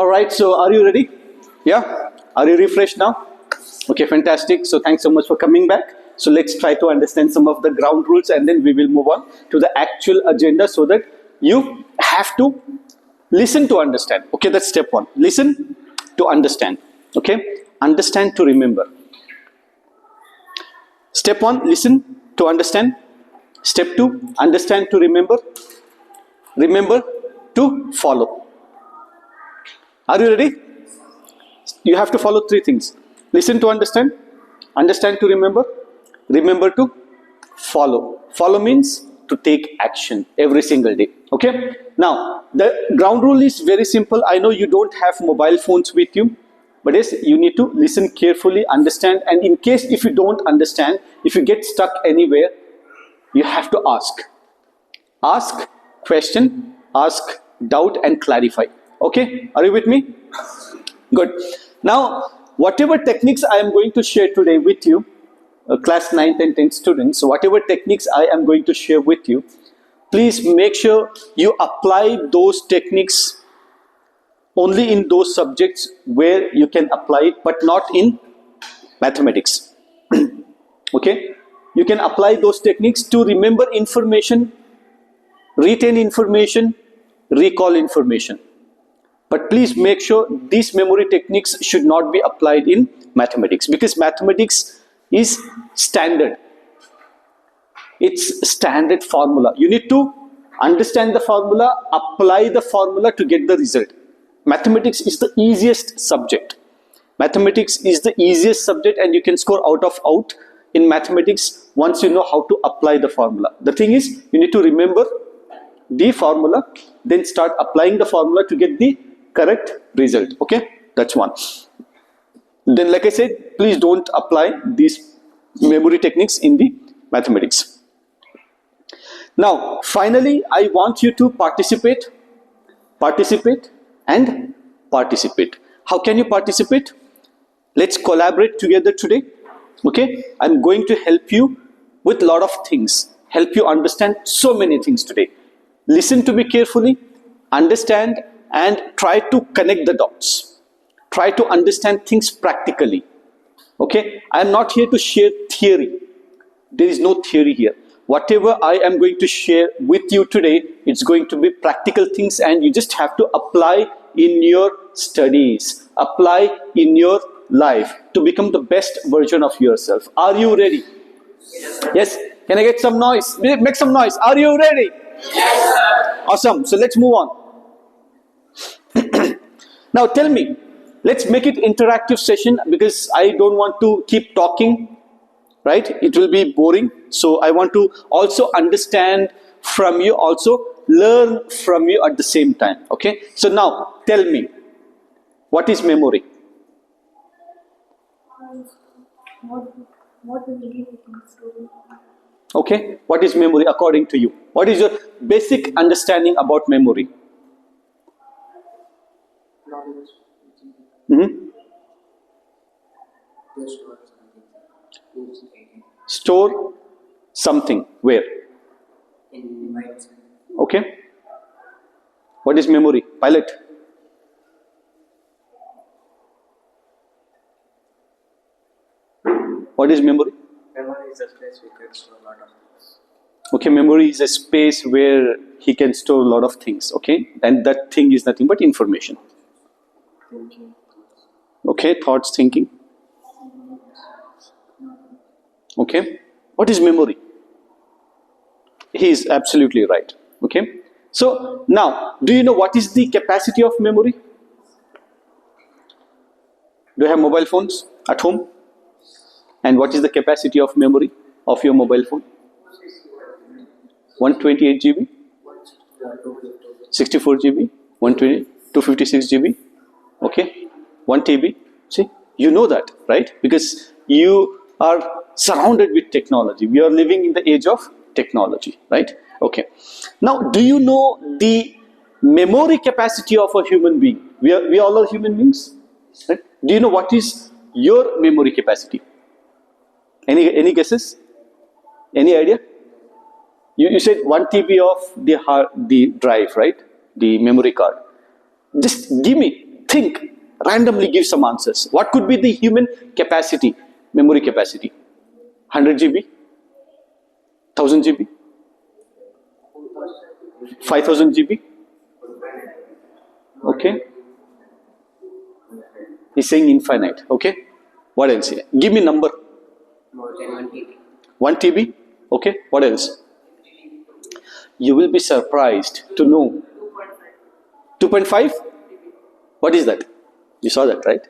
All right, so are you ready? Yeah? Are you refreshed now? Okay, fantastic. So thanks so much for coming back. So let's try to understand some of the ground rules and then we will move on to the actual agenda so that you have to listen to understand. Okay, that's step one. Listen to understand. Okay, understand to remember. Step one, listen to understand. Step two, understand to remember. Remember to follow. Are you ready? You have to follow three things. Listen to understand, understand to remember, remember to follow. Follow means to take action every single day. Okay? Now, the ground rule is very simple. I know you don't have mobile phones with you, but yes, you need to listen carefully, understand, and in case if you don't understand, if you get stuck anywhere, you have to ask. Ask, question, ask, doubt, and clarify. Okay? Are you with me? Good. Now, whatever techniques I am going to share today with you, class 9th and 10th students, whatever techniques I am going to share with you, please make sure you apply those techniques only in those subjects where you can apply it, but not in mathematics. Okay? You can apply those techniques to remember information, retain information, recall information. But please make sure these memory techniques should not be applied in mathematics because mathematics is standard. It's standard formula. You need to understand the formula, apply the formula to get the result. Mathematics is the easiest subject. Mathematics is the easiest subject and you can score out of out in mathematics once you know how to apply the formula. The thing is, you need to remember the formula, then start applying the formula to get the correct result. Okay, that's one. Then like I said, please don't apply these memory techniques in the mathematics. Now finally, I want you to participate and participate. How can you participate? Let's collaborate together today. Okay, I'm going to help you with a lot of things, help you understand so many things today. Listen to me carefully, understand, and try to connect the dots. Try to understand things practically. Okay? I am not here to share theory. There is no theory here. Whatever I am going to share with you today, it's going to be practical things and you just have to apply in your studies, apply in your life to become the best version of yourself. Are you ready? Yes, sir. Yes? Can I get some noise? Make some noise. Are you ready? Yes, sir. Awesome. So let's move on. Now tell me, let's make it interactive session because I don't want to keep talking, right? It will be boring. So I want to also understand from you, also learn from you at the same time. Okay? So now tell me, what is memory? What do we do with story? Okay? What is memory according to you? What is your basic understanding about memory? Mm-hmm. Store something. Where? In mind. Okay. What is memory? Pilot. What is memory? Memory is a place we can store a lot of things. Okay, memory is a space where he can store a lot of things. Okay, and that thing is nothing but information. Thinking. Okay, thoughts, thinking. Okay, what is memory? He is absolutely right. Okay, so now, do you know what is the capacity of memory? Do you have mobile phones at home? And what is the capacity of memory of your mobile phone? 128 GB, 64 GB, 120, 256 GB, okay, 1 TB. See, you know that, right? Because you are surrounded with technology. We are living in the age of technology, right? Okay. Now, do you know the memory capacity of a human being? We all are human beings, right? Do you know what is your memory capacity? Any guesses? Any idea? You said 1 TB of the drive, right? The memory card. Just give me think, randomly give some answers. What could be the human capacity, memory capacity? 100 GB? 1000 GB? 5000 GB? Okay. He's saying infinite. Okay. What else here? Give me number. More than 1 TB. 1 TB? Okay. What else? You will be surprised to know. 2.5? What is that? You saw that, right?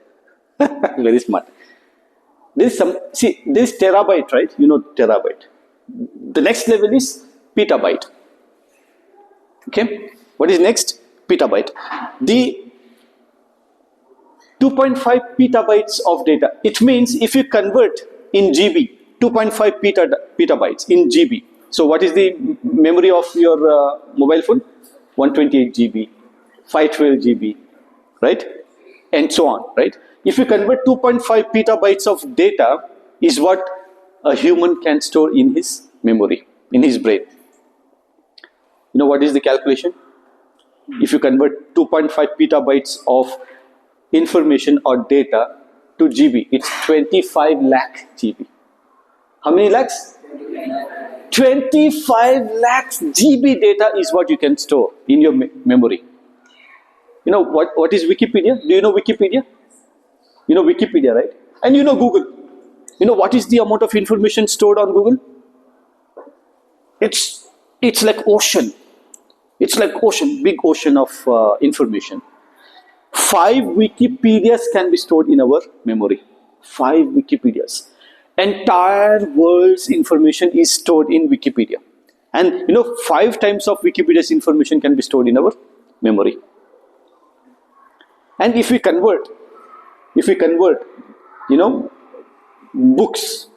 Very smart. This is terabyte, right? You know terabyte. The next level is petabyte. Okay. What is next? Petabyte. The 2.5 petabytes of data. It means if you convert in GB, 2.5 petabytes in GB. So what is the memory of your mobile phone? 128 GB, 512 GB, right? And so on, right? If you convert 2.5 petabytes of data is what a human can store in his memory, in his brain. You know what is the calculation? If you convert 2.5 petabytes of information or data to GB, it's 25 lakh GB. How many lakhs? 25 lakhs GB data is what you can store in your memory. You know what is Wikipedia? Do you know Wikipedia? You know Wikipedia, right? And you know Google. You know what is the amount of information stored on Google? It's like ocean. It's like ocean, big ocean of information. 5 Wikipedias can be stored in our memory. 5 Wikipedias. Entire world's information is stored in Wikipedia. And you know, 5 times of Wikipedia's information can be stored in our memory. And if we convert, you know, books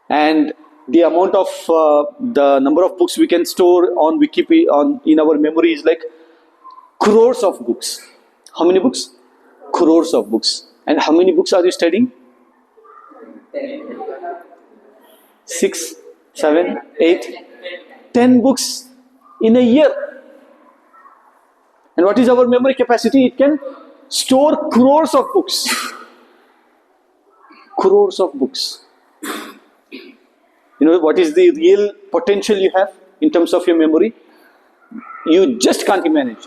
and the amount of the number of books we can store on Wikipedia in our memory is like crores of books. How many books? Crores of books. And how many books are you studying? 6, 7, 8, 10 books in a year. And what is our memory capacity? It can store crores of books. Crores of books. You know what is the real potential you have in terms of your memory? You just can't imagine.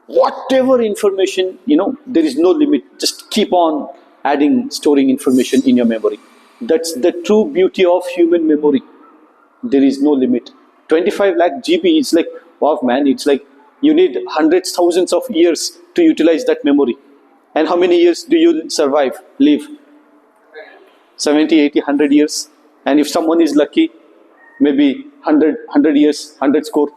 Whatever information, you know, there is no limit. Just keep on adding, storing information in your memory. That's the true beauty of human memory. There is no limit. 25 lakh GB is like, wow man, it's like you need hundreds, thousands of years to utilize that memory. And how many years do you survive, live? 70, 80, 100 years. And if someone is lucky, maybe 100 years, 100 score.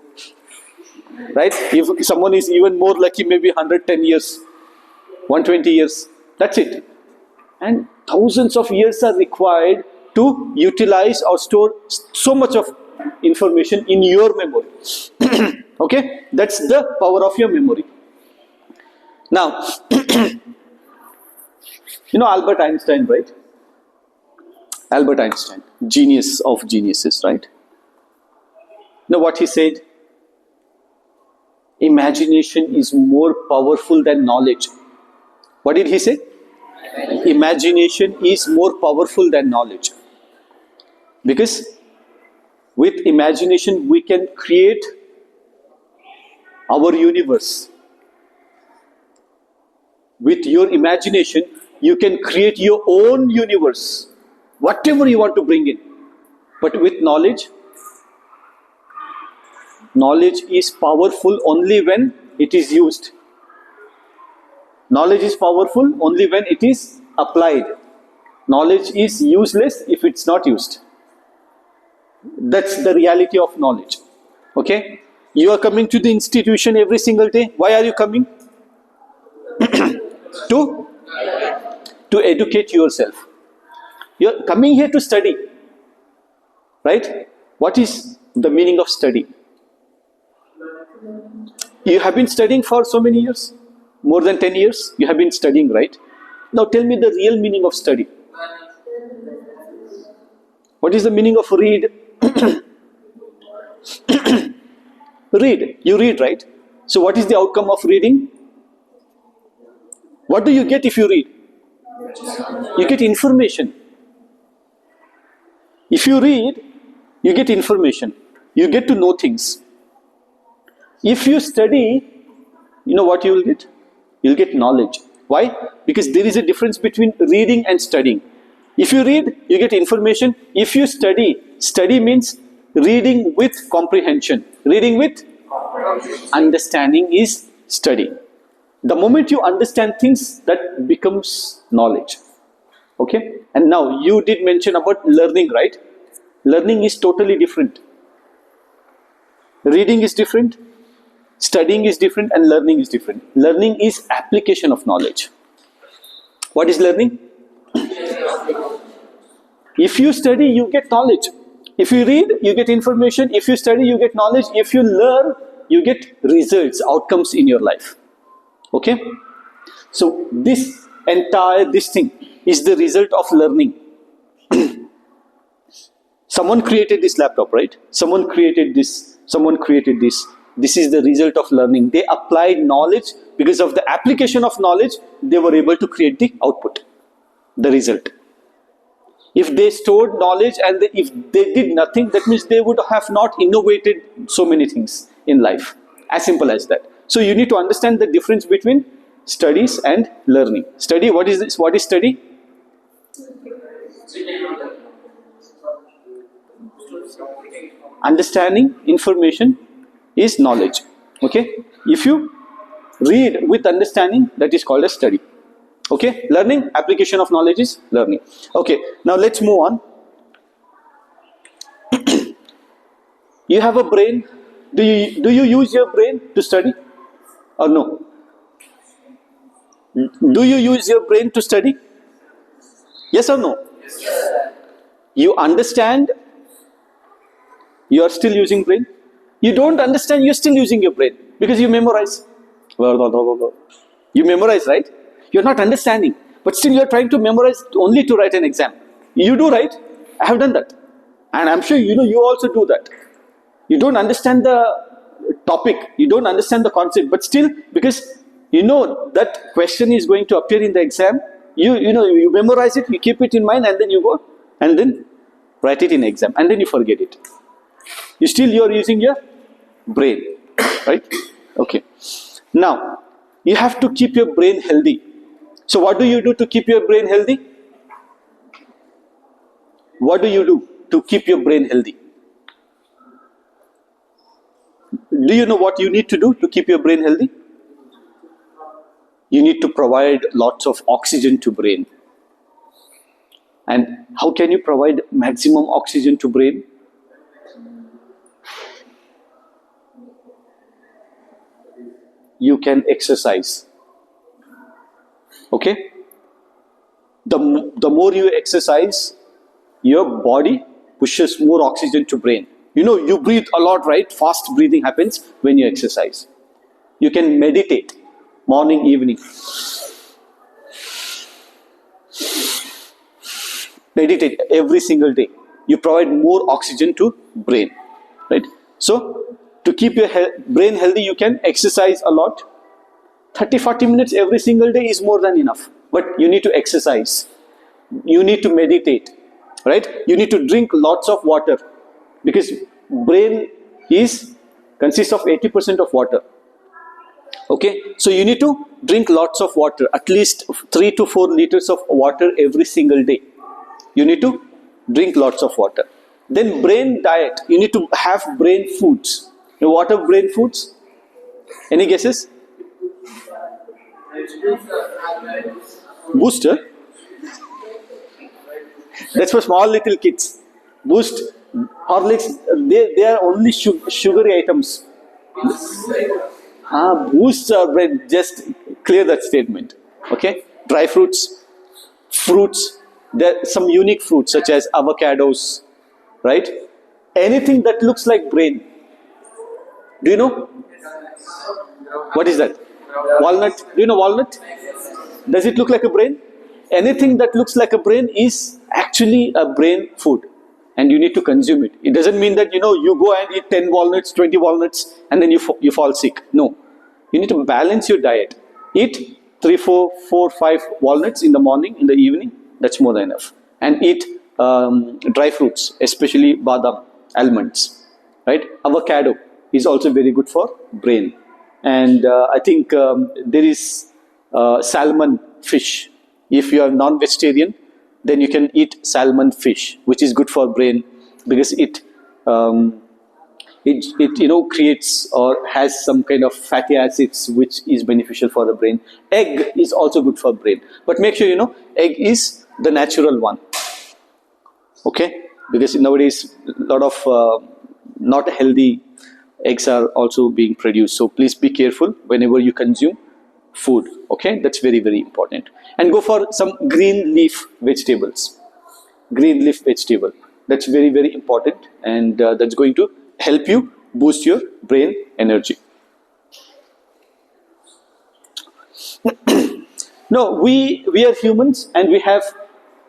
Right? If someone is even more lucky, maybe 110 years, 120 years. That's it. And thousands of years are required to utilize or store so much of information in your memory. Okay? That's the power of your memory. Now, you know Albert Einstein, right? Albert Einstein, genius of geniuses, right? You know what he said? Imagination is more powerful than knowledge. What did he say? Imagination is more powerful than knowledge. Because with imagination we can create our universe. With your imagination, you can create your own universe. Whatever you want to bring in. But with knowledge, knowledge is powerful only when it is used. Knowledge is powerful only when it is applied. Knowledge is useless if it's not used. That's the reality of knowledge. Okay? You are coming to the institution every single day. Why are you coming? To educate yourself. You're coming here to study. Right? What is the meaning of study? You have been studying for so many years. More than 10 years. You have been studying, right? Now tell me the real meaning of study. What is the meaning of read? Read. You read, right? So what is the outcome of reading? What do you get if you read? You get information. If you read, you get information. You get to know things. If you study, you know what you will get? You'll get knowledge. Why? Because there is a difference between reading and studying. If you read, you get information. If you study, study means reading with comprehension. Reading with understanding is study. The moment you understand things, that becomes knowledge. Okay? And now you did mention about learning, right? Learning is totally different. Reading is different, studying is different, and learning is different. Learning is application of knowledge. What is learning? If you study, you get knowledge. If you read, you get information. If you study, you get knowledge. If you learn, you get results, outcomes in your life. Okay? So this thing is the result of learning. Someone created this laptop, right? Someone created this. Someone created this. This is the result of learning. They applied knowledge. Because of the application of knowledge, they were able to create the output, the result. If they stored knowledge and if they did nothing, that means they would have not innovated so many things in life. As simple as that. So you need to understand the difference between studies and learning. Study, what is this? What is study? Understanding information is knowledge. Okay? If you read with understanding, that is called a study. Okay? Learning, application of knowledge is learning. Okay, now let's move on. You have a brain. Do you use your brain to study or no? Do you use your brain to study? Yes or no? Yes. You understand, you are still using brain. You don't understand, you're still using your brain because you memorize. You memorize, right? You're not understanding, but still you're trying to memorize only to write an exam. You do, right? I have done that. And I'm sure you also do that. You don't understand the topic, you don't understand the concept, but still, because you know that question is going to appear in the exam, you memorize it, you keep it in mind, and then you go and then write it in exam, and then you forget it. You're using your brain, right? Okay. Now, you have to keep your brain healthy. So what do you do to keep your brain healthy? What do you do to keep your brain healthy? Do you know what you need to do to keep your brain healthy? You need to provide lots of oxygen to brain. And how can you provide maximum oxygen to brain? You can exercise. Okay? The more you exercise, your body pushes more oxygen to brain. You breathe a lot, right? Fast breathing happens when you exercise. You can meditate morning, evening. Meditate every single day. You provide more oxygen to brain, right? So, to keep your brain healthy, you can exercise a lot. 30-40 minutes every single day is more than enough. But you need to exercise. You need to meditate, right? You need to drink lots of water. Because brain consists of 80% of water. Okay, so you need to drink lots of water, at least 3 to 4 liters of water every single day. You need to drink lots of water. Then brain diet, you need to have brain foods. What are brain foods? Any guesses? Booster? That's for small little kids. Boost, Horlicks, they are only sugary items. Boosts are brain, just clear that statement. Okay? Dry fruits, there are some unique fruits such as avocados, right? Anything that looks like brain. Do you know? What is that? Walnut. Do you know walnut? Does it look like a brain? Anything that looks like a brain is actually a brain food. And you need to consume it. It doesn't mean that, you go and eat 10 walnuts, 20 walnuts, and then you fall sick. No. You need to balance your diet. Eat 4, 5 walnuts in the morning, in the evening. That's more than enough. And eat dry fruits, especially badam, almonds, right? Avocado is also very good for brain. And I think there is salmon fish. If you are non-vegetarian, then you can eat salmon fish, which is good for brain because it creates or has some kind of fatty acids which is beneficial for the brain. Egg is also good for brain, but make sure egg is the natural one. Okay, because nowadays a lot of not healthy eggs are also being produced. So please be careful whenever you consume food. Okay, that's very, very important. And go for some green leaf vegetables. Green leaf vegetable. That's very, very important, and that's going to help you boost your brain energy. No, we are humans and we have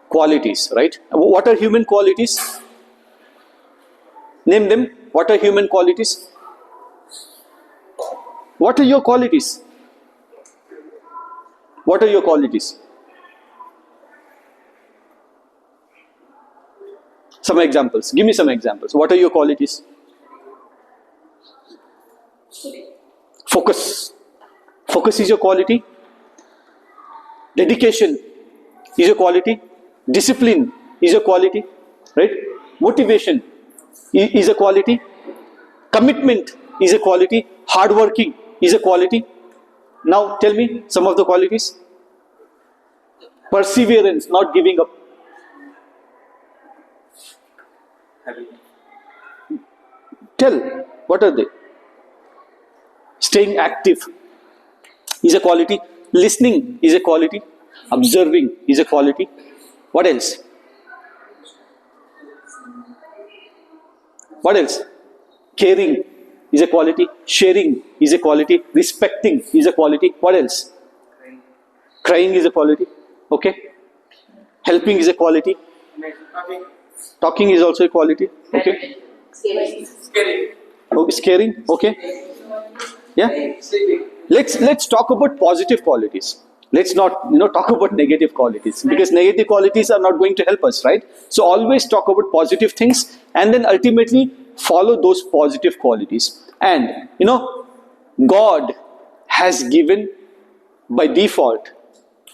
qualities, right? What are human qualities? Name them. What are human qualities? What are your qualities? What are your qualities? Some examples. Give me some examples. What are your qualities? Focus. Focus is your quality. Dedication is your quality. Discipline is a quality, right? Motivation is a quality. Commitment is a quality. Hardworking is a quality. Now tell me some of the qualities. Perseverance, not giving up. Tell, what are they? Staying active is a quality. Listening is a quality. Observing is a quality. What else? What else? Caring is a quality. Sharing is a quality. Respecting is a quality. What else? Crying is a quality. Okay. Helping is a quality. Talking is also a quality. Okay. Scary. Okay. Scaring. Okay. Yeah. Let's talk about positive qualities. Let's not talk about negative qualities, because negative qualities are not going to help us, right? So always talk about positive things and then ultimately follow those positive qualities. And God has given by default,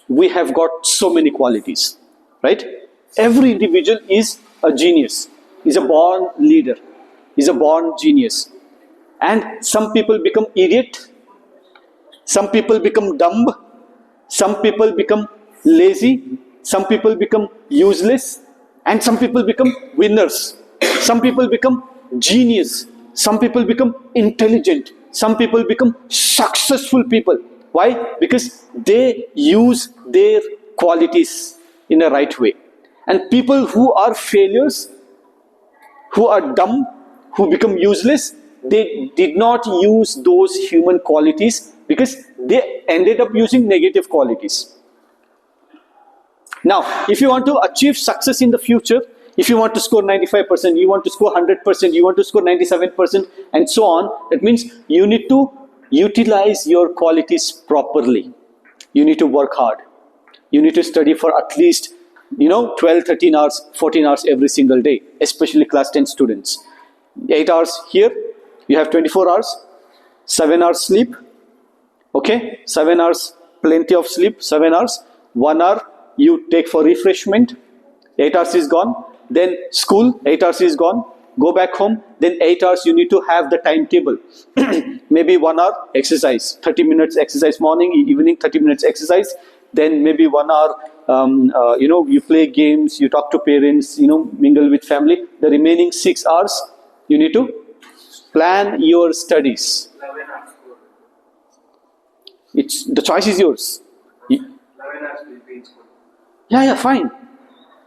we have got so many qualities, right? Every individual is a genius, is a born leader, is a born genius. And some people become idiot, some people become dumb, some people become lazy, some people become useless, and some people become winners. Some people become genius, some people become intelligent, some people become successful people. Why? Because they use their qualities in a right way. And people who are failures, who are dumb, who become useless, they did not use those human qualities because they ended up using negative qualities. Now, if you want to achieve success in the future, if you want to score 95%, you want to score 100%, you want to score 97%, and so on, that means you need to utilize your qualities properly. You need to work hard. You need to study for at least 12, 13 hours, 14 hours every single day, especially class 10 students. 8 hours here, you have 24 hours, 7 hours sleep, okay, 7 hours, plenty of sleep, 7 hours, 1 hour you take for refreshment, 8 hours is gone, then school, 8 hours is gone, go back home, then 8 hours you need to have the timetable, maybe 1 hour exercise, 30 minutes exercise morning, evening 30 minutes exercise, then maybe 1 hour, you play games, you talk to parents, mingle with family, the remaining 6 hours you need to plan your studies. The choice is yours. 11 hours will be in school. Yeah, fine.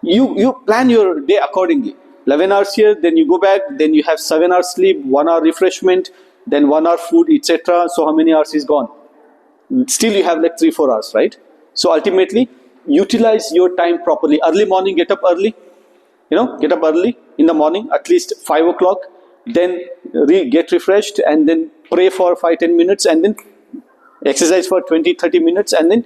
You plan your day accordingly. 11 hours here, then you go back, then you have 7 hours sleep, 1 hour refreshment, then 1 hour food, etc. So how many hours is gone? Still you have like 3-4 hours, right? So ultimately, utilize your time properly. Early morning, get up early. Get up early in the morning, at least 5 o'clock. Then get refreshed and then pray for 5-10 minutes and then Exercise for 20-30 minutes and then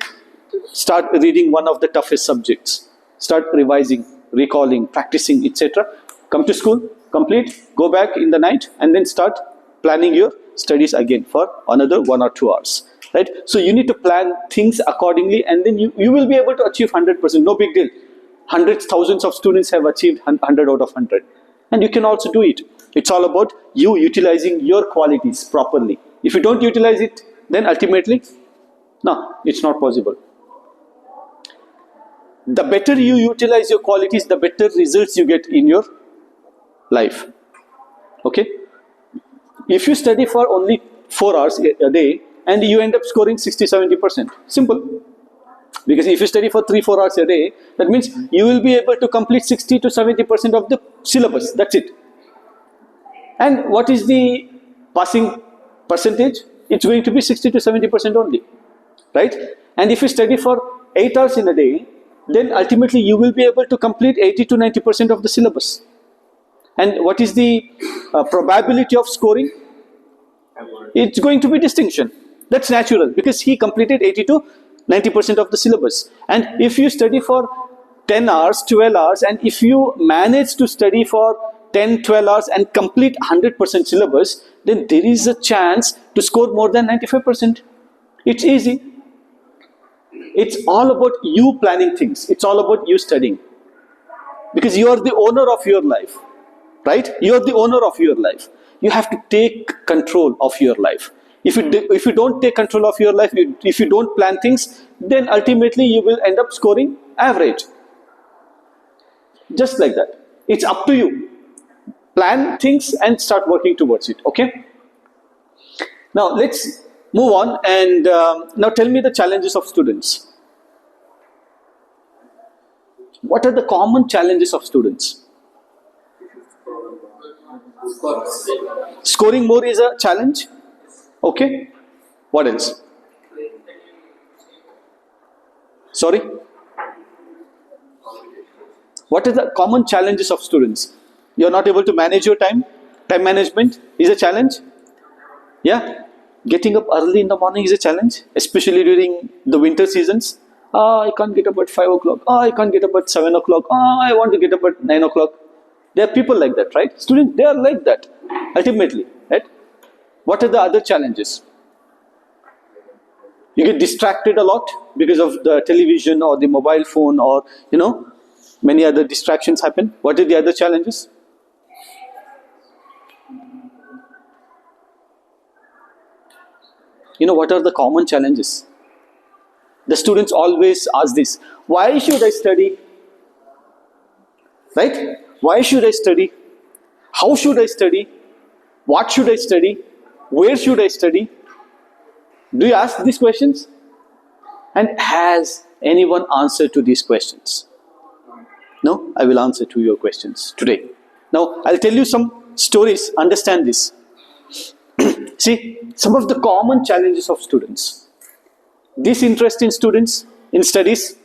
start reading one of the toughest subjects. Start revising, recalling, practicing, etc. Come to school, complete, go back in the night and then start planning your studies again for another 1 or 2 hours. Right? So you need to plan things accordingly and then you will be able to achieve 100%. No big deal. Hundreds, thousands of students have achieved 100 out of 100. And you can also do it. It's all about you utilizing your qualities properly. If you don't utilize it, then ultimately, no, it's not possible. The better you utilize your qualities, the better results you get in your life. Okay? If you study for only 4 hours a day and you end up scoring 60-70%, simple. Because if you study for 3-4 hours a day, that means you will be able to complete 60-70% of the syllabus. That's it. And what is the passing percentage? It's going to be 60-70% only. Right? And if you study for 8 hours in a day, then ultimately you will be able to complete 80-90% of the syllabus. And what is the probability of scoring? It's going to be distinction. That's natural because he completed 80-90% of the syllabus. And if you study for 10 hours, 12 hours, and if you manage to study for 10, 12 hours and complete 100% syllabus, then there is a chance to score more than 95%. It's easy. It's all about you planning things. It's all about you studying. Because you are the owner of your life. Right? You are the owner of your life. You have to take control of your life. If you don't take control of your life, if you don't plan things, then ultimately you will end up scoring average. Just like that. It's up to you. Plan things and start working towards it. Okay? Now let's move on and now tell me the challenges of students. What are the common challenges of students? Scoring more is a challenge. Okay. What else? Sorry? What are the common challenges of students? You are not able to manage your time. Time management is a challenge. Yeah. Getting up early in the morning is a challenge, especially during the winter seasons. I can't get up at 5 o'clock. I can't get up at 7 o'clock. I want to get up at 9 o'clock. There are people like that, right? Students, they are like that, ultimately, right? What are the other challenges? You get distracted a lot because of the television or the mobile phone or, many other distractions happen. What are the other challenges? What are the common challenges? The students always ask this, why should I study? Right? Why should I study? How should I study? What should I study? Where should I study? Do you ask these questions? And has anyone answered to these questions? No? I will answer to your questions today. Now, I'll tell you some stories. Understand this. See, some of the common challenges of students. Disinterest in students, in studies.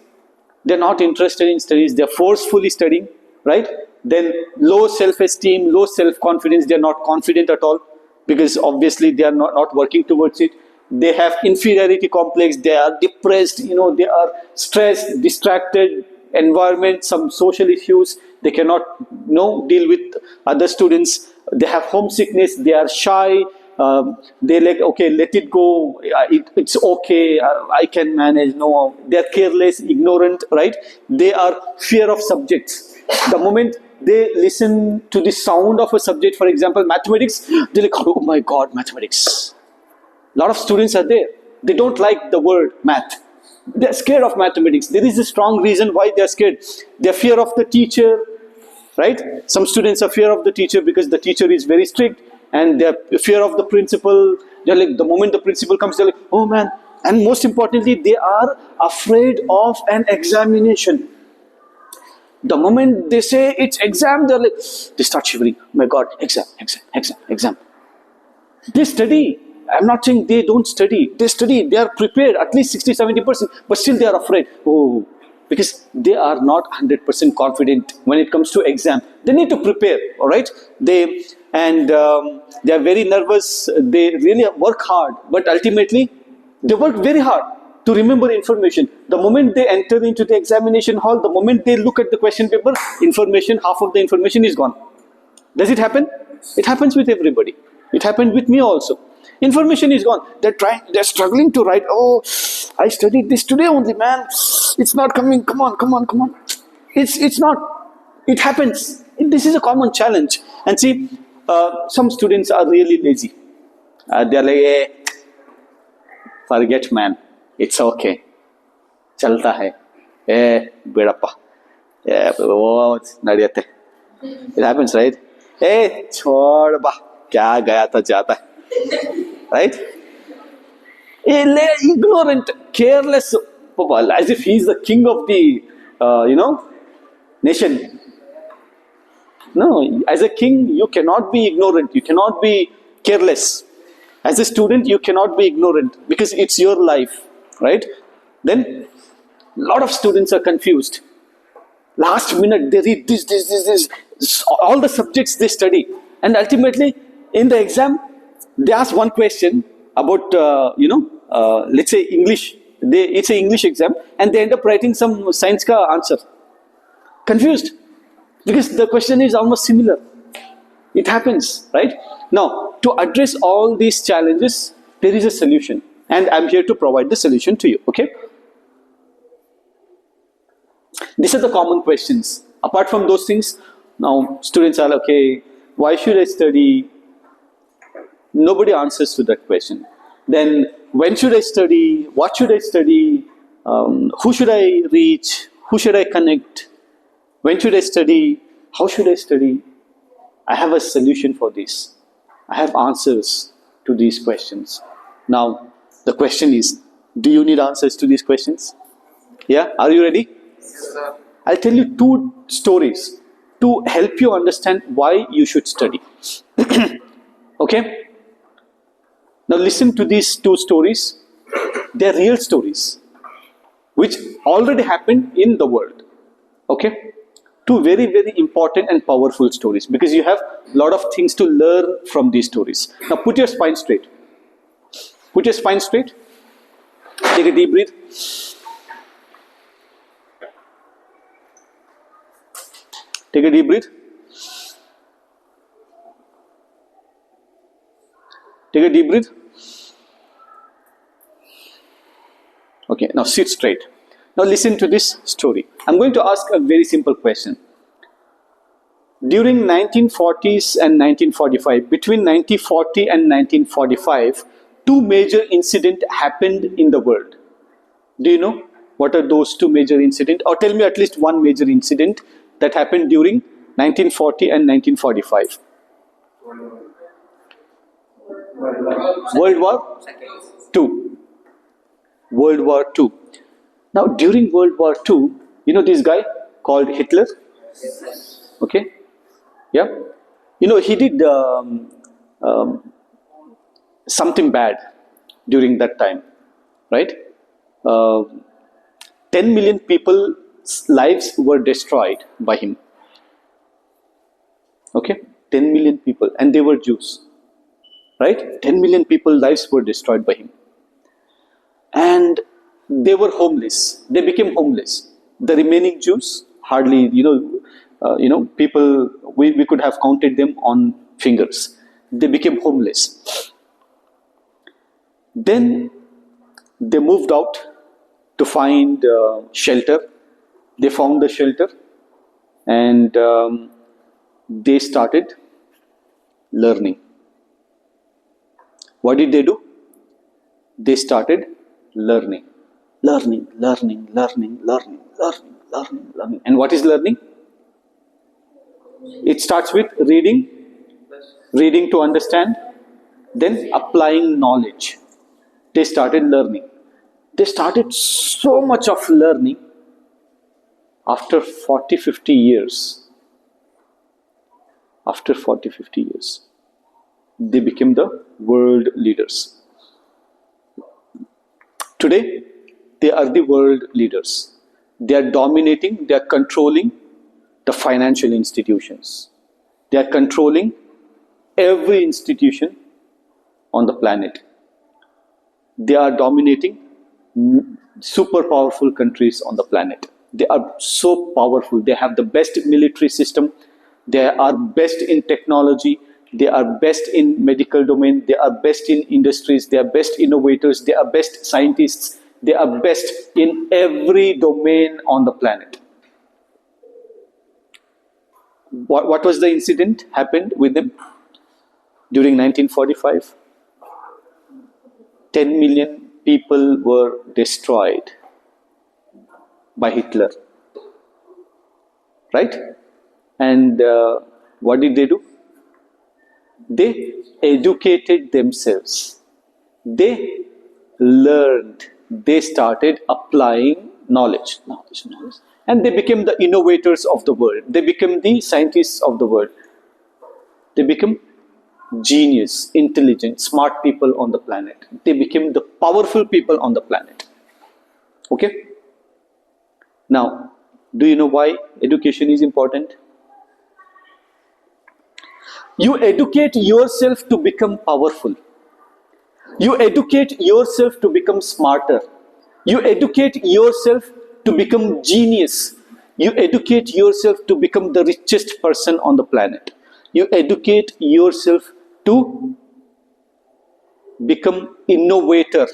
They're not interested in studies. They're forcefully studying, right? Then low self-esteem, low self-confidence. They're not confident at all because obviously they are not working towards it. They have inferiority complex. They are depressed. They are stressed, distracted, environment, some social issues. They cannot deal with other students. They have homesickness. They are shy. They like, okay, let it go. It's okay. I can manage. No, they are careless, ignorant, right? They are fear of subjects. The moment they listen to the sound of a subject, for example, mathematics, they're like, oh my God, mathematics. A lot of students are there. They don't like the word math. They're scared of mathematics. There is a strong reason why they're scared. They're fear of the teacher, right? Some students are fear of the teacher because the teacher is very strict, and they're fear of the principal. They're like, the moment the principal comes, they're like, oh man. And most importantly, they are afraid of an examination. The moment they say it's exam, they're like, they start shivering. Oh my God, exam. They study. I'm not saying they don't study. They study. They are prepared, at least 60-70%, but still they are afraid. Oh, because they are not 100% confident when it comes to exam. They need to prepare, all right? They are very nervous. They really work hard, but ultimately They work very hard to remember information. The moment they enter into the examination hall, the moment they look at the question paper, information, half of the information is gone. Does it happen? It happens with everybody. It happened with me also. Information is gone. They're struggling to write. Oh, I studied this today only, man. It's not coming. Come on. It's not. It happens. This is a common challenge. And see, some students are really lazy. They're like, forget, man. It's okay. Chalta hai. Bedappa. Nadiyate. It happens, right? Chhod ba. Kya gaya tha jata hai. Right? Ignorant, careless, as if he's the king of the, nation. No, as a king, you cannot be ignorant. You cannot be careless. As a student, you cannot be ignorant because it's your life, right? Then, a lot of students are confused. Last minute, they read this, all the subjects they study. And ultimately, in the exam, they ask one question about, let's say English. It's an English exam, and they end up writing some science ka answer. Confused, because the question is almost similar. It happens, right? Now, to address all these challenges, there is a solution, and I'm here to provide the solution to you. Okay? These are the common questions. Apart from those things, now students are okay. Why should I study? Nobody answers to that question. Then, when should I study? What should I study? Who should I reach? Who should I connect? When should I study? How should I study? I have a solution for this. I have answers to these questions. Now, the question is, do you need answers to these questions? Yeah? Are you ready? Yes, sir. I'll tell you 2 stories to help you understand why you should study. Okay? Now listen to these 2 stories. They're real stories which already happened in the world. Okay? 2 very, very important and powerful stories because you have a lot of things to learn from these stories. Now put your spine straight. Put your spine straight. Take a deep breath. Take a deep breath. Take a deep breath. Okay, now sit straight. Now listen to this story. I'm going to ask a very simple question. During 1940s and 1945, between 1940 and 1945, 2 major incidents happened in the world. Do you know what are those 2 major incidents? Or tell me at least one major incident that happened during 1940 and 1945. World War II. World War II. Now, during World War II, you know this guy called Hitler? Okay? Yeah? You know, he did something bad during that time, right? 10 million people's lives were destroyed by him. Okay? 10 million people, and they were Jews. Right? 10 million people's lives were destroyed by him. And they were homeless. They became homeless. The remaining Jews, hardly, people, we could have counted them on fingers. They became homeless. Then they moved out to find shelter. They found the shelter and they started learning. What did they do? They started learning. Learning. And what is learning? It starts with reading to understand, then applying knowledge. They started learning. They started so much of learning after 40-50 years. After 40-50 years. They became the world leaders. Today, they are the world leaders. They are dominating, they are controlling the financial institutions. They are controlling every institution on the planet. They are dominating super powerful countries on the planet. They are so powerful. They have the best military system. They are best in technology. They are best in medical domain. They are best in industries. They are best innovators. They are best scientists. They are best in every domain on the planet. What was the incident happened with them during 1945? 10 million people were destroyed by Hitler, right? And what did they do? They educated themselves. They learned. They started applying knowledge. And they became the innovators of the world. They became the scientists of the world. They became genius, intelligent, smart people on the planet. They became the powerful people on the planet. Okay? Now, do you know why education is important? You educate yourself to become powerful. You educate yourself to become smarter. You educate yourself to become genius. You educate yourself to become the richest person on the planet. You educate yourself to become innovator.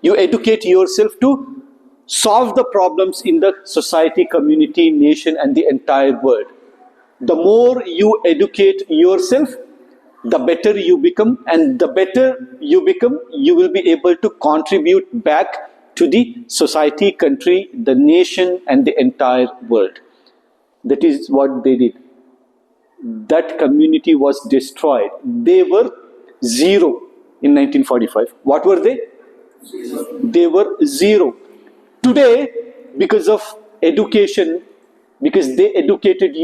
You educate yourself to solve the problems in the society, community, nation, and the entire world. The more you educate yourself, the better you become, and the better you become, you will be able to contribute back to the society, country, the nation, and the entire world. That is what they did. That community was destroyed. They were zero in 1945. What were they? Zero. They were zero. Today, because of education, because they educated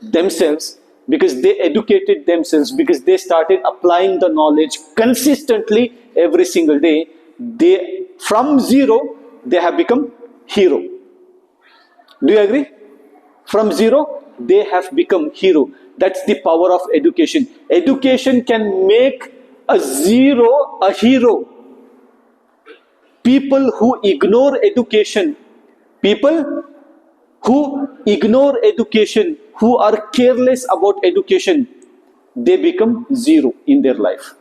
themselves, because they educated themselves, because they started applying the knowledge consistently every single day, from zero, they have become hero. Do you agree? From zero, they have become hero. That's the power of education. Education can make a zero a hero. People who ignore education, who are careless about education, they become zero in their life.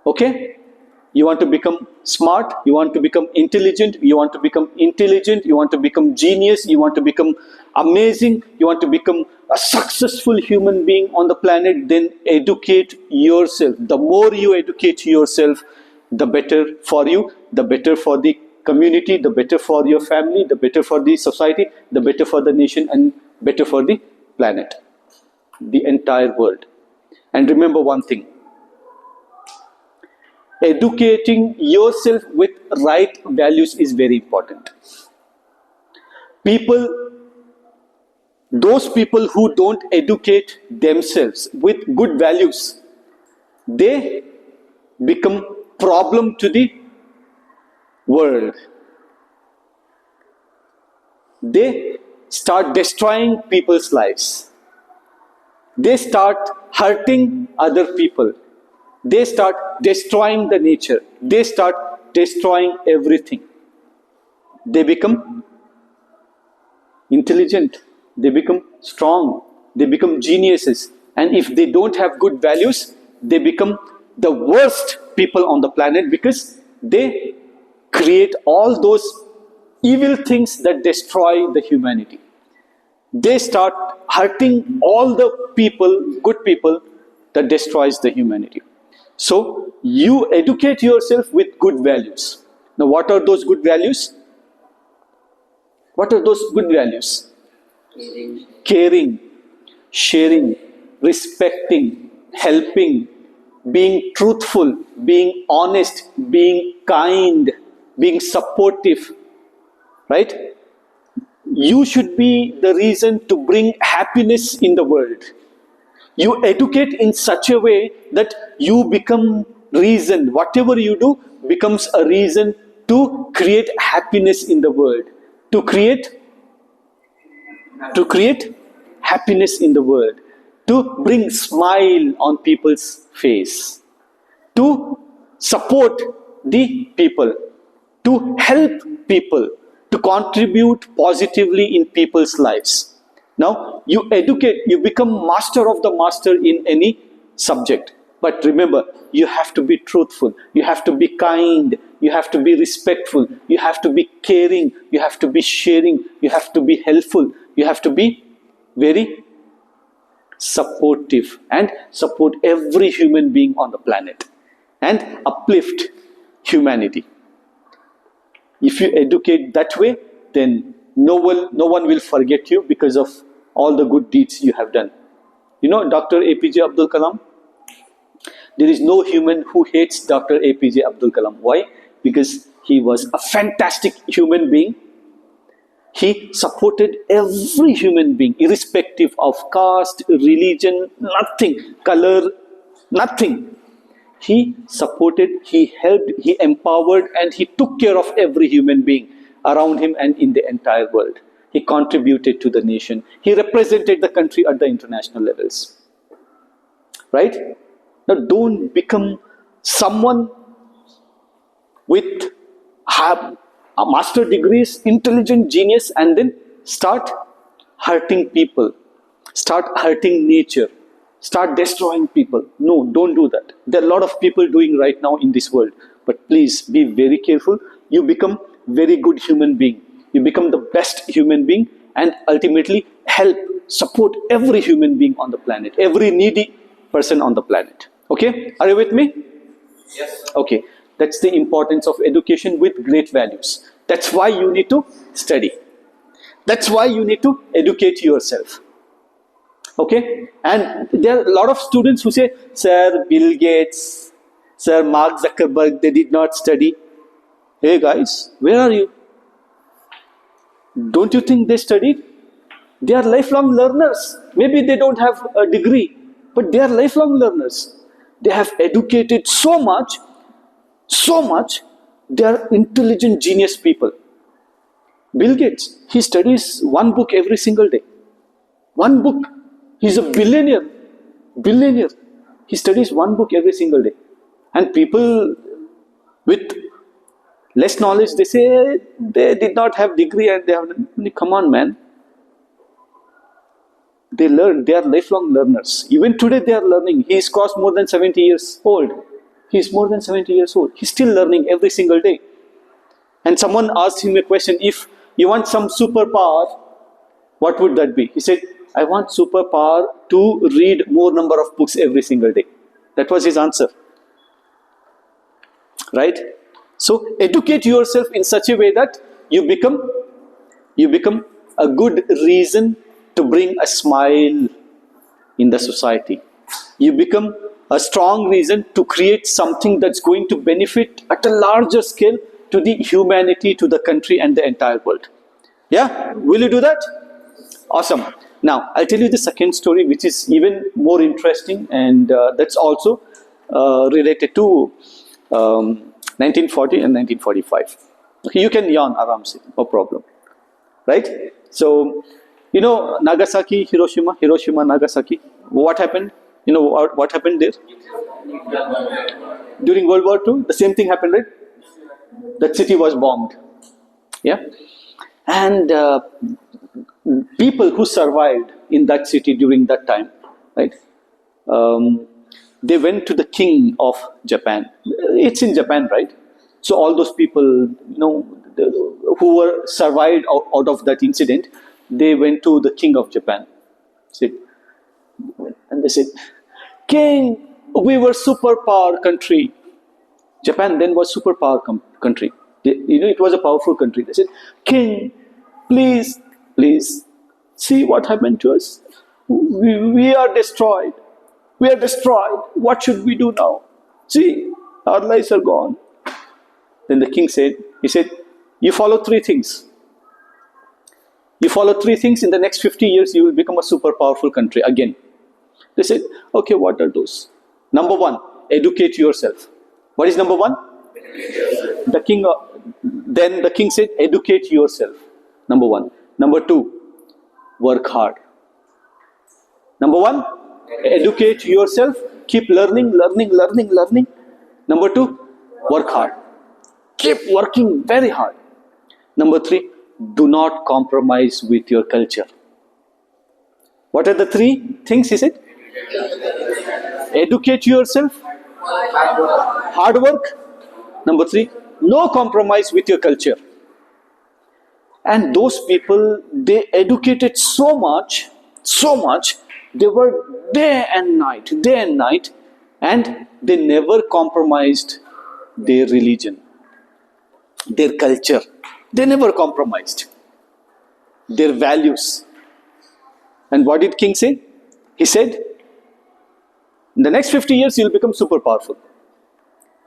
Okay? You want to become smart, you want to become intelligent, you want to become genius, you want to become amazing, you want to become a successful human being on the planet, then educate yourself. The more you educate yourself, the better for you, the better for the community, the better for your family, the better for the society, the better for the nation, and better for the planet, the entire world. And remember one thing, educating yourself with right values is very important. Those people who don't educate themselves with good values, they become problem to the world. They start destroying people's lives. They start hurting other people. They start destroying the nature. They start destroying everything. They become intelligent. They become strong. They become geniuses. And if they don't have good values, they become the worst people on the planet, because they create all those evil things that destroy the humanity. They start hurting all the people, good people, that destroys the humanity. So you educate yourself with good values. Now what are those good values? What are those good values? Caring, sharing, respecting, helping, being truthful, being honest, being kind, being supportive, right? You should be the reason to bring happiness in the world. You educate in such a way that you become reason. Whatever you do becomes a reason to create happiness in the world. To create happiness in the world. To bring smile on people's face. to support the people, to help people, to contribute positively in people's lives. Now, you educate, you become master of the master in any subject. But remember, you have to be truthful, you have to be kind, you have to be respectful, you have to be caring, you have to be sharing, you have to be helpful, you have to be very supportive and support every human being on the planet and uplift humanity. If you educate that way, then no one will forget you because of all the good deeds you have done. You know Dr. APJ Abdul Kalam? There is no human who hates Dr. APJ Abdul Kalam. Why? Because he was a fantastic human being. He supported every human being, irrespective of caste, religion, nothing, color, nothing. He supported, he helped, he empowered, and he took care of every human being around him and in the entire world. He contributed to the nation. He represented the country at the international levels. Right? Now, don't become someone with a master degrees, intelligent genius, and then start hurting people, start hurting nature, start destroying people. No, don't do that. There are a lot of people doing right now in this world. But please be very careful. You become very good human being. You become the best human being and ultimately help, support every human being on the planet, every needy person on the planet. Okay? Are you with me? Yes. Okay. That's the importance of education with great values. That's why you need to study. That's why you need to educate yourself. Okay? And there are a lot of students who say, Sir, Bill Gates, Sir, Mark Zuckerberg, they did not study. Hey guys, where are you? Don't you think they studied? They are lifelong learners. Maybe they don't have a degree, but they are lifelong learners. They have educated so much, they are intelligent, genius people. Bill Gates, he studies one book every single day. One book. He's a billionaire. He studies one book every single day. And people with less knowledge, they say they did not have degree and they have, come on man. They learn, they are lifelong learners. Even today they are learning. He is crossed more than 70 years old. He is more than 70 years old. He's still learning every single day. And someone asked him a question, if you want some superpower, what would that be? He said, I want superpower to read more number of books every single day. That was his answer. Right? So educate yourself in such a way that you become a good reason to bring a smile in the society. You become a strong reason to create something that's going to benefit at a larger scale to the humanity, to the country and the entire world. Yeah? Will you do that? Awesome. Now, I'll tell you the second story, which is even more interesting, and that's also related to 1940 and 1945. Okay, you can yawn aram se, no problem. Right? So, you know, Nagasaki, Hiroshima, Nagasaki. What happened? You know what happened there? During World War II, the same thing happened, right? That city was bombed. Yeah? And people who survived in that city during that time, right? They went to the king of Japan. It's in Japan, right? So all those people, you know, who were survived out of that incident, they went to the king of Japan. And they said, King, we were superpower country. Japan then was superpower country. You know, it was a powerful country. They said, King, please, see what happened to us. We are destroyed. What should we do now? See, our lives are gone. Then the king said, you follow three things. You follow three things, in the next 50 years, you will become a super powerful country again. They said, okay, what are those? Number one, educate yourself. What is number one? Then the king said, educate yourself. Number one. Number two, work hard. Number one, educate yourself. Keep learning. Number 2, work hard. Keep working very hard. Number 3, do not compromise with your culture. What are the 3 things he said? Educate yourself, hard work. Number 3, no compromise with your culture. And those people, they educated so much, they were day and night, and they never compromised their religion, their culture. They never compromised their values. And what did King say? He said, in the next 50 years, you'll become super powerful.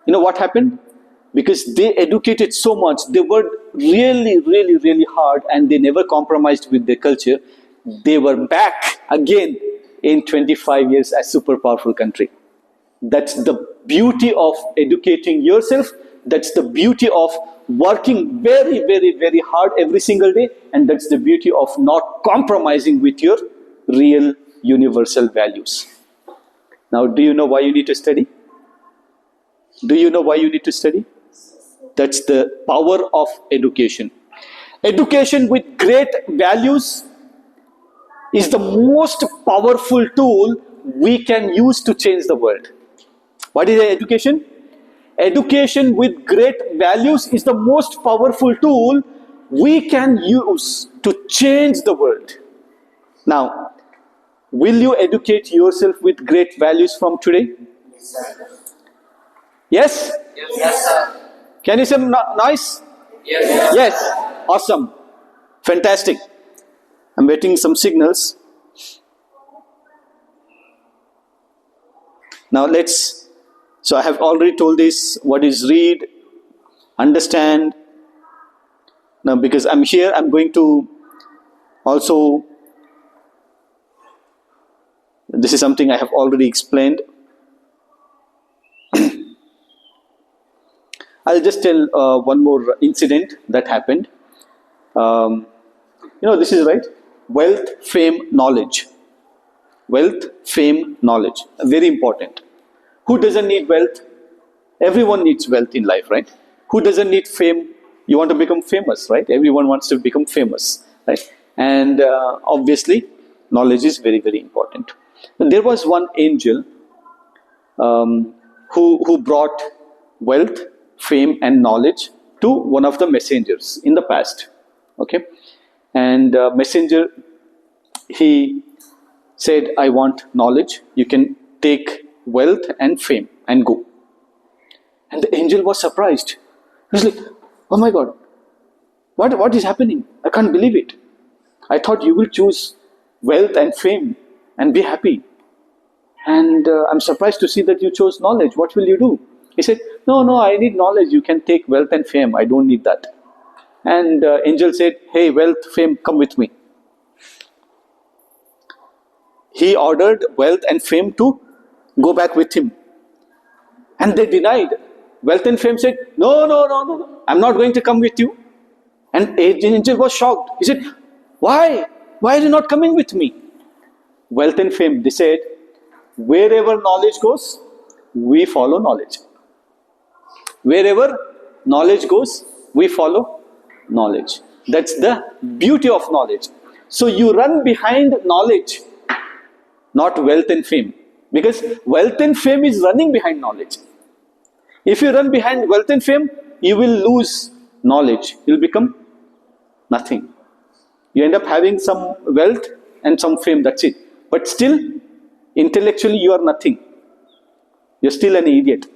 You know what happened? Because they educated so much, they worked really hard, and they never compromised with their culture. They were back again in 25 years as super powerful country. That's the beauty of educating yourself. That's the beauty of working very hard every single day. And that's the beauty of not compromising with your real universal values. Now, do you know why you need to study? Do you know why you need to study? That's the power of education. Education with great values is the most powerful tool we can use to change the world. What is education? Education with great values is the most powerful tool we can use to change the world. Now, will you educate yourself with great values from today? Yes? Yes, sir. Can you say nice? Yes. Yes. Awesome. Fantastic. I'm waiting some signals. Now so I have already told this, what is read, understand. Now because I'm here, I'm going to also, this is something I have already explained. I'll just tell one more incident that happened. This is right. Wealth, fame, knowledge. Wealth, fame, knowledge. Very important. Who doesn't need wealth? Everyone needs wealth in life, right? Who doesn't need fame? You want to become famous, right? Everyone wants to become famous, right? And obviously, knowledge is very important. And there was one angel who brought wealth, fame and knowledge to one of the messengers in the past. Okay, and messenger, he said, I want knowledge, you can take wealth and fame and go. And the angel was surprised. He was like, oh my God, what is happening? I can't believe it. I thought you will choose wealth and fame and be happy, and I'm surprised to see that you chose knowledge. What will you do? He said, no, I need knowledge. You can take wealth and fame. I don't need that. And angel said, hey, wealth, fame, come with me. He ordered wealth and fame to go back with him. And they denied. Wealth and fame said, no, I'm not going to come with you. And angel was shocked. He said, why? Why are you not coming with me? Wealth and fame, they said, wherever knowledge goes, we follow knowledge. Wherever knowledge goes, we follow knowledge. That's the beauty of knowledge. So you run behind knowledge, not wealth and fame. Because wealth and fame is running behind knowledge. If you run behind wealth and fame, you will lose knowledge. You'll become nothing. You end up having some wealth and some fame, that's it. But still, intellectually you are nothing. You're still an idiot.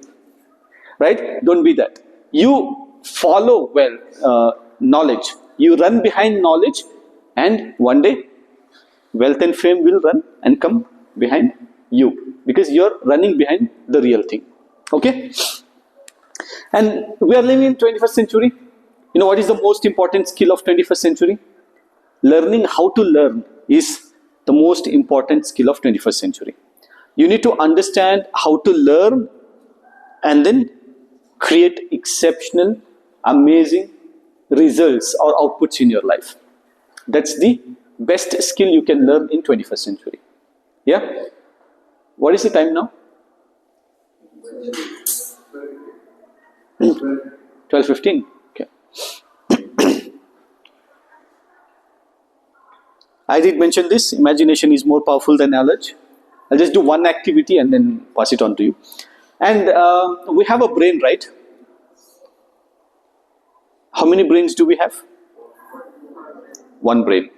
Right? Don't be that. You follow knowledge. You run behind knowledge, and one day wealth and fame will run and come behind you, because you're running behind the real thing. Okay? And we are living in 21st century. You know what is the most important skill of 21st century? Learning how to learn is the most important skill of 21st century. You need to understand how to learn and then create exceptional, amazing results or outputs in your life. That's the best skill you can learn in 21st century. Yeah? What is the time now? 12:15. Okay. I did mention this. Imagination is more powerful than knowledge. I'll just do one activity and then pass it on to you. And we have a brain, right? How many brains do we have? One brain.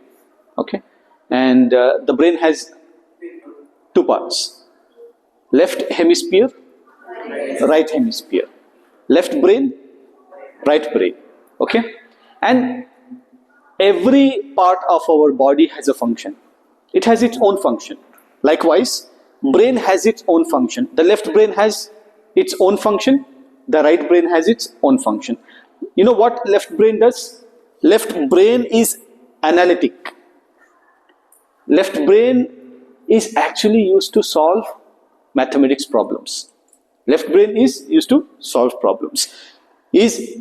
Okay. And the brain has two parts. Left hemisphere, right hemisphere. Left brain, right brain. Okay. And every part of our body has a function. It has its own function. Likewise, brain has its own function. The left brain has its own function. The right brain has its own function. You know what left brain does? Left brain is analytic. Left brain is actually used to solve mathematics problems. Left brain is used to solve problems. Is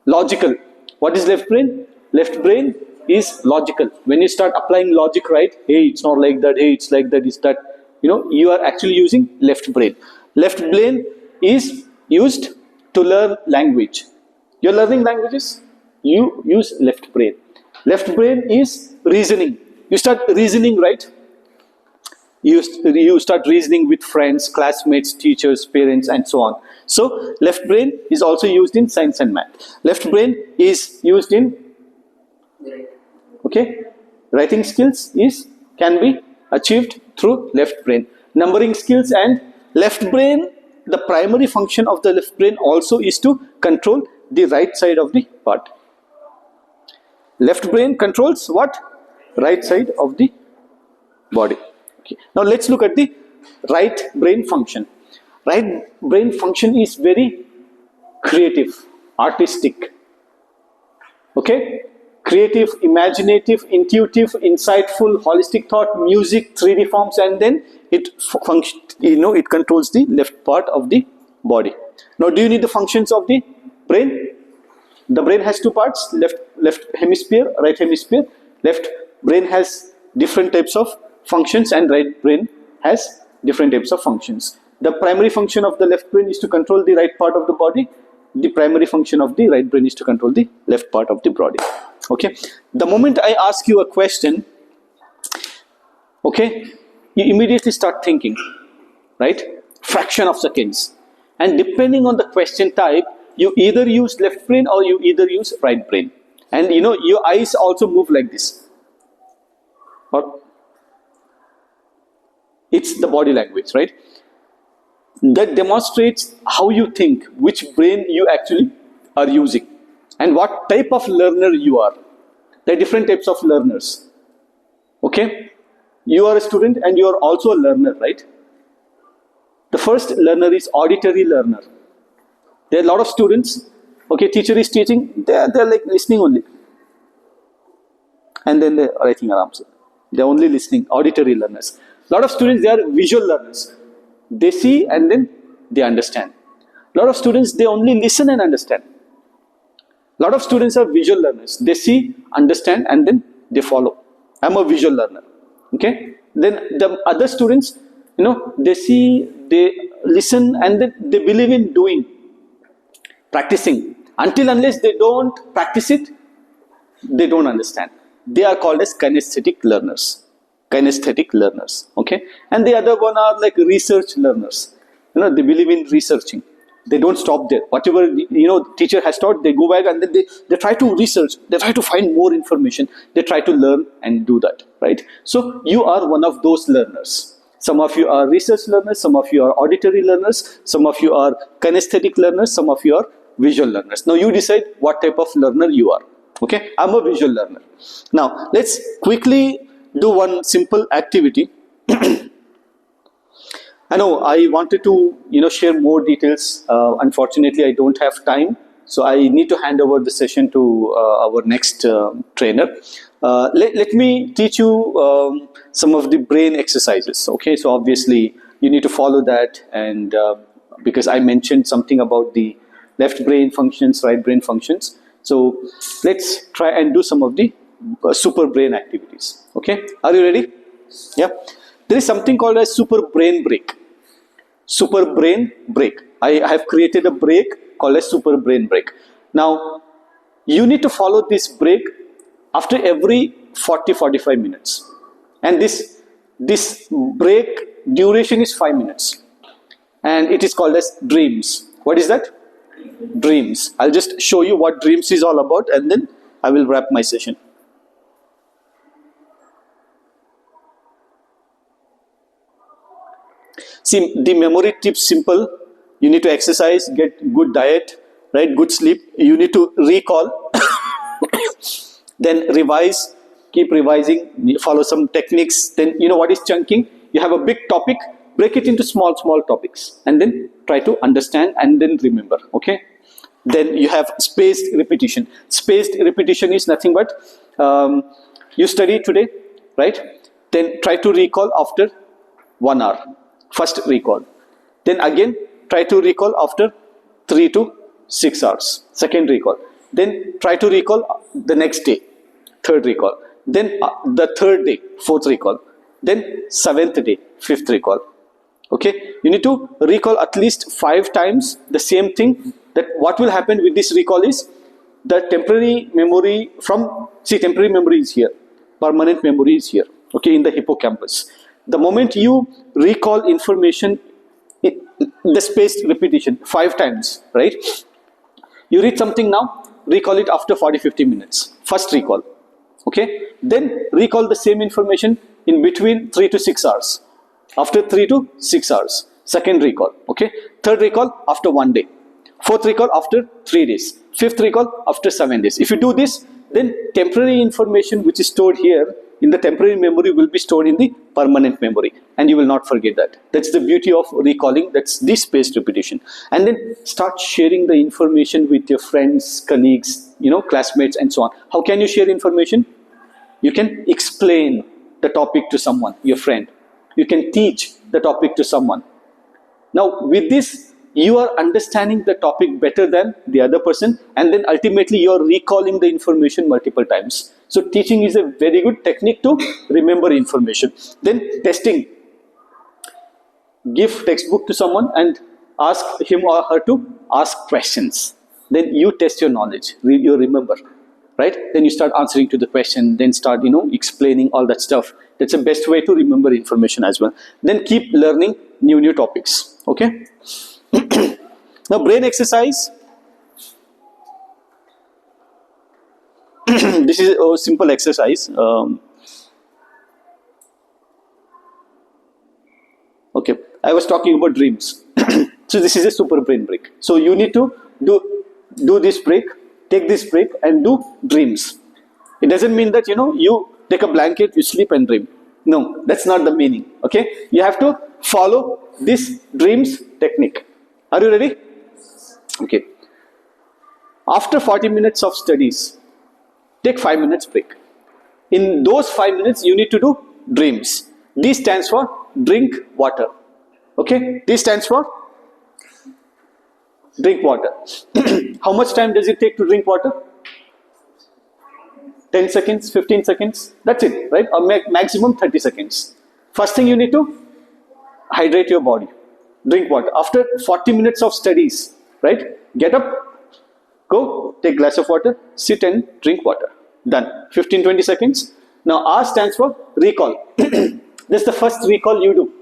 logical. What is left brain? Left brain is logical. When you start applying logic, right? Hey, it's not like that. Hey, it's like that. It's that. You are actually using left brain. Left brain is used to learn language. You're learning languages, you use left brain. Left brain is reasoning. You start reasoning, right? You start reasoning with friends, classmates, teachers, parents, and so on. So left brain is also used in science and math. Left brain is used in writing skills can be achieved through left brain. Numbering skills and left brain, the primary function of the left brain also is to control the right side of the part. Left brain controls what? Right side of the body. Okay. Now let's look at the right brain function. Right brain function is very creative, artistic. Okay? Creative, imaginative, intuitive, insightful, holistic thought, music, 3D forms, and then it it controls the left part of the body. Now, do you need the functions of the brain? The brain has two parts: left hemisphere, right hemisphere. Left brain has different types of functions, and right brain has different types of functions. The primary function of the left brain is to control the right part of the body. The primary function of the right brain is to control the left part of the body. Okay. The moment I ask you a question, okay, you immediately start thinking, right? Fraction of seconds. And depending on the question type, you either use left brain or you either use right brain. And your eyes also move like this. Or it's the body language, right? That demonstrates how you think, which brain you actually are using, and what type of learner you are. There are different types of learners. Okay? You are a student and you are also a learner, right? The first learner is auditory learner. There are a lot of students, okay, teacher is teaching, they're like listening only. And then they're writing around. They're only listening, auditory learners. A lot of students, they are visual learners. They see and then they understand. A lot of students, they only listen and understand. A lot of students are visual learners. They see, understand, and then they follow. I'm a visual learner. Okay? Then the other students, they see, they listen, and then they believe in doing, practicing. Until unless they don't practice it, they don't understand. They are called as kinesthetic learners. Kinesthetic learners. Okay? And the other one are like research learners. They believe in researching. They don't stop there. Whatever teacher has taught, they go back and then they try to research. They try to find more information. They try to learn and do that. Right? So you are one of those learners. Some of you are research learners. Some of you are auditory learners. Some of you are kinesthetic learners. Some of you are visual learners. Now you decide what type of learner you are. Okay? I'm a visual learner. Now let's quickly do one simple activity. I know I wanted to share more details. Unfortunately, I don't have time, so I need to hand over the session to our next trainer. Let me teach you some of the brain exercises. Okay, so obviously you need to follow that, and because I mentioned something about the left brain functions, right brain functions. So let's try and do some of the super brain activities. Okay, are you ready? Yeah. There is something called a super brain break. Super brain break. I have created a break called as super brain break. Now, you need to follow this break after every 40-45 minutes. And this break duration is 5 minutes. And it is called as dreams. What is that? Dreams. I'll just show you what dreams is all about, and then I will wrap my session. See, the memory tips simple. You need to exercise, get good diet, right? Good sleep. You need to recall, then revise, keep revising, follow some techniques. Then you know what is chunking? You have a big topic, break it into small topics, and then try to understand and then remember. Okay. Then you have spaced repetition. Spaced repetition is nothing but you study today, right? Then try to recall after 1 hour. First recall. Then again try to recall after 3 to 6 hours. Second recall. Then try to recall the next day. Third recall. Then the third day, fourth recall. Then seventh day, fifth recall. Okay, you need to recall at least 5 times the same thing. That what will happen with this recall is the temporary memory temporary memory is here, permanent memory is here. Okay, in the hippocampus. The moment you recall information, the spaced repetition 5 times, right? You read something now, recall it after 40-50 minutes. First recall. Okay, then recall the same information in between 3 to 6 hours. After 3 to 6 hours. Second recall. Okay, third recall after 1 day. Fourth recall after 3 days. Fifth recall after 7 days. If you do this, then temporary information which is stored here in the temporary memory will be stored in the permanent memory, and you will not forget that. That's the beauty of recalling. That's the spaced repetition. And then start sharing the information with your friends, colleagues, classmates, and so on. How can you share information? You can explain the topic to someone, your friend. You can teach the topic to someone. Now, with this, you are understanding the topic better than the other person, and then ultimately you are recalling the information multiple times. So teaching is a very good technique to remember information. Then testing. Give textbook to someone and ask him or her to ask questions. Then you test your knowledge, you remember, right? Then you start answering to the question, then start, explaining all that stuff. That's the best way to remember information as well. Then keep learning new topics, okay? Now, brain exercise. This is a simple exercise. Okay, I was talking about dreams. So this is a super brain break. So you need to do this break, take this break, and do dreams. It doesn't mean that you take a blanket, you sleep and dream. No, that's not the meaning. Okay, you have to follow this dreams technique. Are you ready? Okay. After 40 minutes of studies, take 5 minutes break. In those 5 minutes, you need to do dreams. D stands for drink water. Okay? D stands for drink water. How much time does it take to drink water? 10 seconds, 15 seconds. That's it, right? Or maximum 30 seconds. First thing you need to hydrate your body. Drink water. After 40 minutes of studies, right? Get up, go, take glass of water, sit and drink water. Done. 15-20 seconds. Now R stands for recall. That's the first recall you do.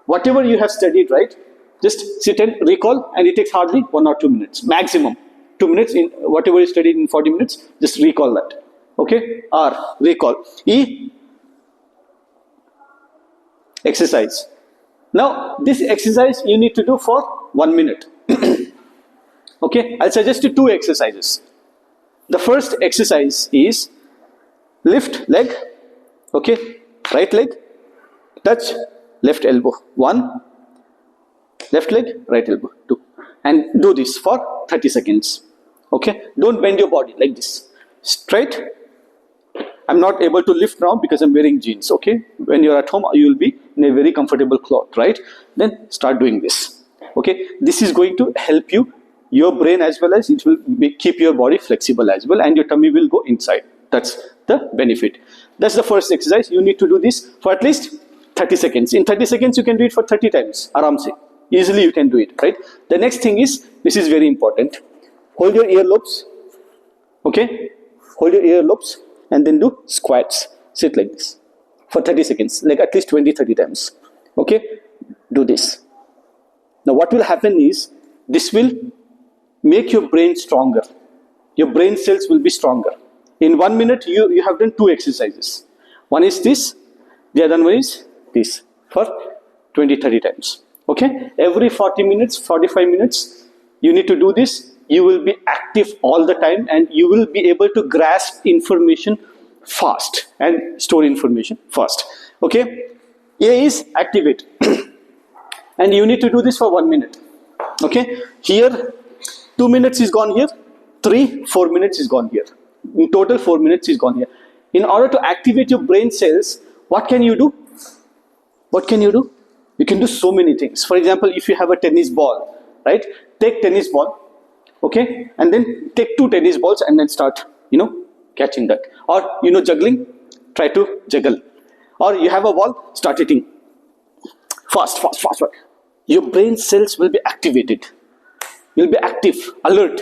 Whatever you have studied, right? Just sit and recall, and it takes hardly 1 or 2 minutes. Maximum 2 minutes in whatever you studied in 40 minutes, just recall that. Okay? R, recall. E, exercise. Now, this exercise you need to do for 1 minute. Okay, I'll suggest you 2 exercises. The first exercise is lift leg, okay, right leg, touch left elbow, 1, left leg, right elbow, 2, and do this for 30 seconds. Okay, don't bend your body like this, straight. I'm not able to lift now because I'm wearing jeans. Okay, when you're at home, you will be in a very comfortable cloth, right? Then start doing this. Okay, this is going to help you, your brain, as well as it will keep your body flexible as well, and your tummy will go inside. That's the benefit. That's the first exercise. You need to do this for at least 30 seconds. In 30 seconds, you can do it for 30 times. Aram se. Easily you can do it, right? The next thing is, this is very important. Hold your earlobes, okay? Hold your earlobes and then do squats. Sit like this for 30 seconds, like at least 20-30 times, okay? Do this. Now what will happen is, this will make your brain stronger. Your brain cells will be stronger. In 1 minute, you have done 2 exercises. One is this, the other one is this, for 20-30 times. Okay? Every 40 minutes, 45 minutes, you need to do this. You will be active all the time and you will be able to grasp information fast and store information fast. Okay? A is activate. And you need to do this for 1 minute. Okay? Here, 2 minutes is gone here. 4 minutes is gone here. In total, 4 minutes is gone here. In order to activate your brain cells, what can you do? What can you do? You can do so many things. For example, if you have a tennis ball, right? Take tennis ball, okay? And then take 2 tennis balls and then start, catching that. Or, juggling, try to juggle. Or you have a ball, start hitting. Fast. Your brain cells will be activated. You'll be active, alert,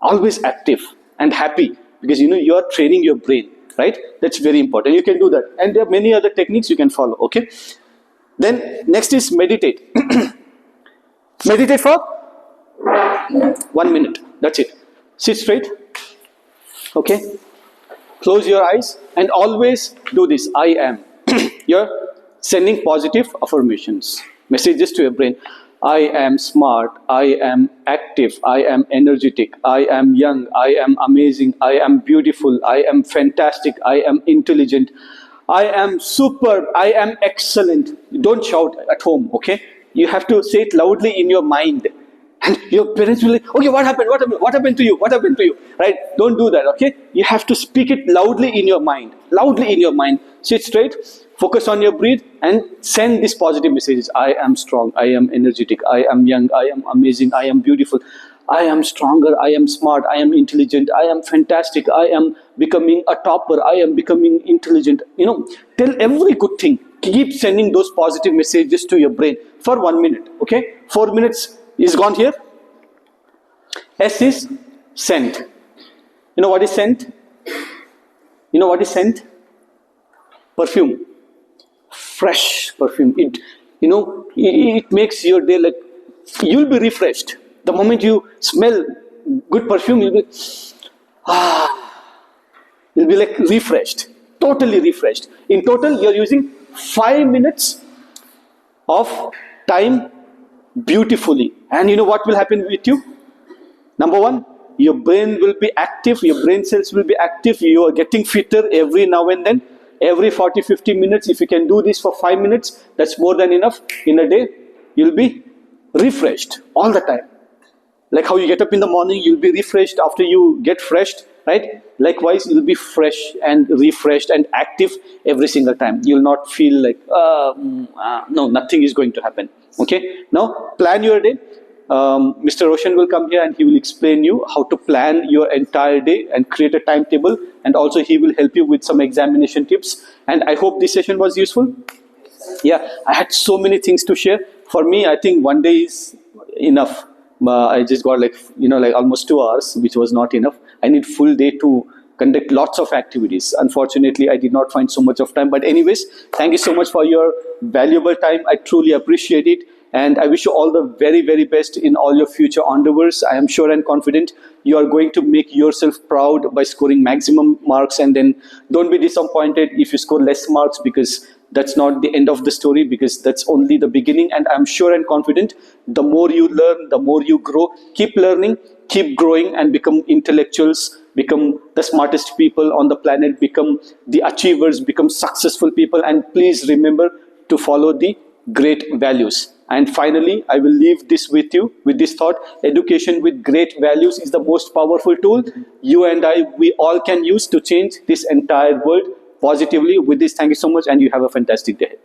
always active and happy, because you are training your brain, right? That's very important. You can do that. And there are many other techniques you can follow, okay? Then next is meditate. Meditate for 1 minute. That's it. Sit straight. Okay? Close your eyes and always do this. I am. You're sending positive affirmations, messages to your brain. I am smart, I am active, I am energetic, I am young, I am amazing, I am beautiful, I am fantastic, I am intelligent, I am superb, I am excellent. Don't shout at home, okay? You have to say it loudly in your mind. And your parents will like, okay, what happened? What happened to you? What happened to you? Right? Don't do that, okay? You have to speak it loudly in your mind. Loudly in your mind. Sit straight, focus on your breath and send these positive messages. I am strong, I am energetic, I am young, I am amazing, I am beautiful, I am stronger, I am smart, I am intelligent, I am fantastic, I am becoming a topper, I am becoming intelligent. Tell every good thing. Keep sending those positive messages to your brain for 1 minute, okay? 4 minutes is gone here. S is scent. You know what is scent? You know what is scent? Perfume. Fresh perfume. It makes your day like, you'll be refreshed. The moment you smell good perfume, you'll be like refreshed. Totally refreshed. In total, you're using 5 minutes of time beautifully. And you know what will happen with you? Number 1, your brain will be active, your brain cells will be active, you are getting fitter every now and then. Every 40-50 minutes, if you can do this for 5 minutes, that's more than enough. In a day, you'll be refreshed all the time. Like how you get up in the morning, you'll be refreshed after you get freshed, right? Likewise, you'll be fresh and refreshed and active every single time. You'll not feel like, no, nothing is going to happen. Okay? Now, plan your day. Mr. Roshan will come here and he will explain you how to plan your entire day and create a timetable, and also he will help you with some examination tips. And I hope this session was useful. Yeah, I had so many things to share. For me, I think 1 day is enough. I just got like almost 2 hours, which was not enough. I need full day to conduct lots of activities. Unfortunately, I did not find so much of time. But anyways, thank you so much for your valuable time. I truly appreciate it. And I wish you all the very, very best in all your future endeavors. I am sure and confident you are going to make yourself proud by scoring maximum marks. And then don't be disappointed if you score less marks, because that's not the end of the story, because that's only the beginning. And I'm sure and confident the more you learn, the more you grow. Keep learning, keep growing, and become intellectuals, become the smartest people on the planet, become the achievers, become successful people. And please remember to follow the great values. And finally, I will leave this with you with this thought: education with great values is the most powerful tool you and I, we all can use to change this entire world positively. With this, thank you so much, and you have a fantastic day.